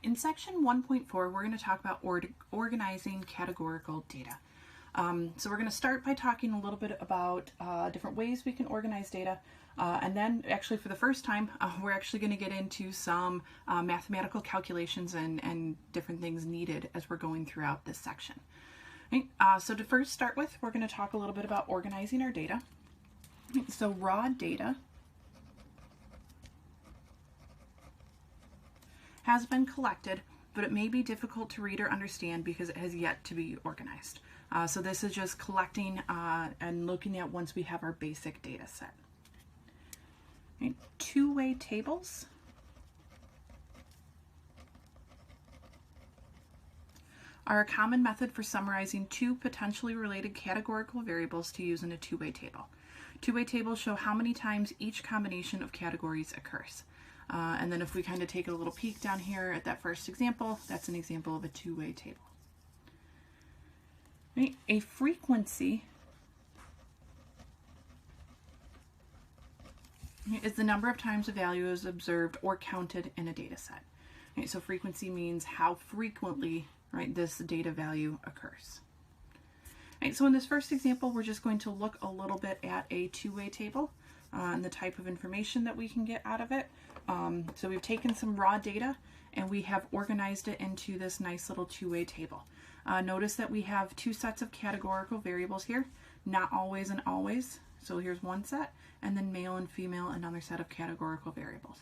In section 1.4, we're going to talk about organizing categorical data. So we're going to start by talking a little bit about different ways we can organize data. And then actually for the first time, we're actually going to get into some mathematical calculations and different things needed as we're going throughout this section. Right? So to first start with, we're going to talk a little bit about organizing our data. So raw data has been collected, but it may be difficult to read or understand because it has yet to be organized. So this is just collecting and looking at once we have our basic data set. Right. Two-way tables are a common method for summarizing two potentially related categorical variables to use in a two-way table. Two-way tables show how many times each combination of categories occurs. And then if we kind of take a little peek down here at that first example, that's an example of a two-way table. Right. A frequency is the number of times a value is observed or counted in a data set. Right. So frequency means how frequently, right, this data value occurs. Right. So in this first example, we're just going to look a little bit at a two-way table and the type of information that we can get out of it. So we've taken some raw data and we have organized it into this nice little two-way table. Notice that we have two sets of categorical variables here, not always and always. So here's one set, and then male and female, another set of categorical variables.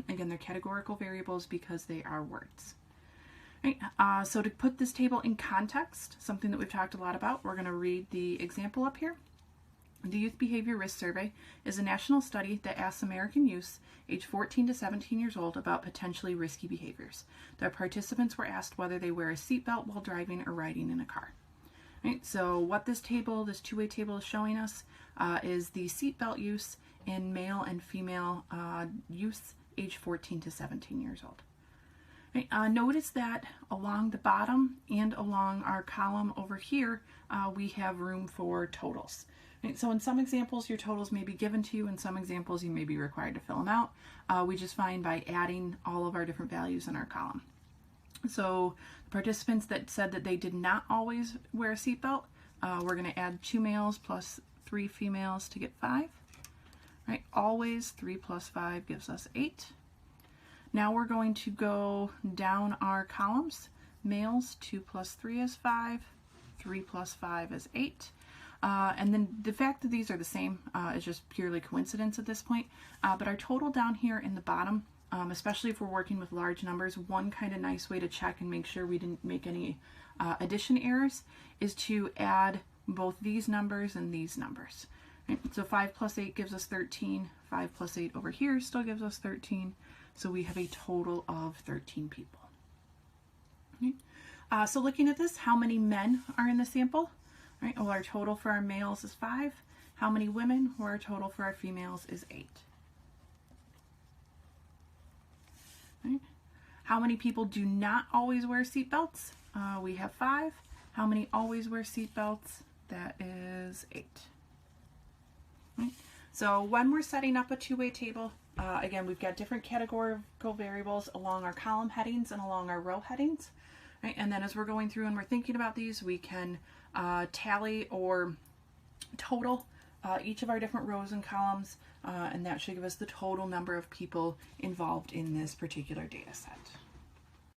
Again, they're categorical variables because they are words. Right. So to put this table in context, something that we've talked a lot about, we're going to read the example up here. The Youth Behavior Risk Survey is a national study that asks American youths aged 14 to 17 years old about potentially risky behaviors. The participants were asked whether they wear a seatbelt while driving or riding in a car. Right, so what this table, this two-way table is showing us is the seatbelt use in male and female youths aged 14 to 17 years old. Right, notice that along the bottom and along our column over here, we have room for totals. Right, so in some examples, your totals may be given to you. In some examples, you may be required to fill them out. We just find by adding all of our different values in our column. So the participants that said that they did not always wear a seatbelt, we're going to add 2 males plus 3 females to get 5. Right, always 3 plus 5 gives us 8. Now we're going to go down our columns. Males, 2 plus 3 is 5, 3 plus 5 is 8. And then the fact that these are the same is just purely coincidence at this point. But our total down here in the bottom, especially if we're working with large numbers, one kind of nice way to check and make sure we didn't make any addition errors is to add both these numbers and these numbers. Right? So 5 plus 8 gives us 13. 5 plus 8 over here still gives us 13. So we have a total of 13 people. Okay. So looking at this, how many men are in the sample? Right, well, our total for our males is 5. How many women? Well, our total for our females is 8. Right. How many people do not always wear seatbelts? We have 5. How many always wear seatbelts? That is 8. Right. So when we're setting up a two-way table, again, we've got different categorical variables along our column headings and along our row headings. Right. And then as we're going through and we're thinking about these, we can tally or total each of our different rows and columns, and that should give us the total number of people involved in this particular data set.